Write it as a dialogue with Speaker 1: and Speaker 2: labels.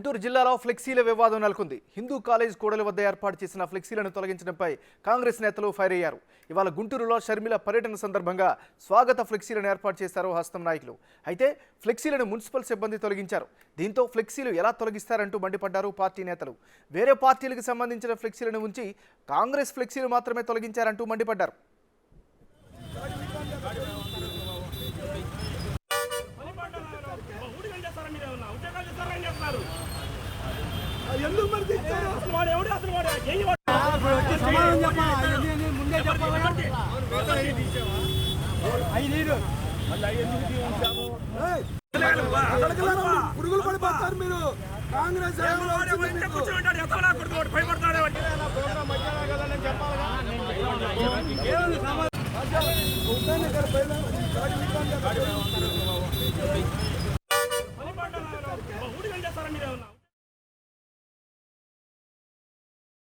Speaker 1: గుంటూరు జిల్లాలో ఫ్లెక్సీల వివాదం నెలకొంది. హిందూ కాలేజ్ కూడలి వద్ద ఏర్పాటు చేసిన ఫ్లెక్సీలను తొలగించడంపై కాంగ్రెస్ నేతలు ఫైర్ అయ్యారు. ఇవాళ గుంటూరులో షర్మిల పర్యటన సందర్భంగా స్వాగత ఫ్లెక్సీలను ఏర్పాటు చేశారు హస్తం నాయకులు. అయితే ఫ్లెక్సీలను మున్సిపల్ సిబ్బంది తొలగించారు. దీంతో ఫ్లెక్సీలు ఎలా తొలగిస్తారంటూ మండిపడ్డారు పార్టీ నేతలు. వేరే పార్టీలకు సంబంధించిన ఫ్లెక్సీలను ఉంచి కాంగ్రెస్ ఫ్లెక్సీలు మాత్రమే తొలగించారంటూ మండిపడ్డారు.
Speaker 2: ఎందుకు మరి తెచ్చారు అసలు వాడు ఎవడు అసలు వాడు ఏయ్ వాడు
Speaker 3: సమాధానం చెప్పా ముందే చెప్పాలి 5
Speaker 2: మళ్ళీ ఎందుకు తీయించాము పురుగులు పడిపోతారు మీరు కాంగ్రెస్ కూర్చోంటాడు ఎత్తలా కొడుకు భయపడతాడు ప్రోగ్రామ్ మధ్యాహ్నం కదా నేను చెప్పాలి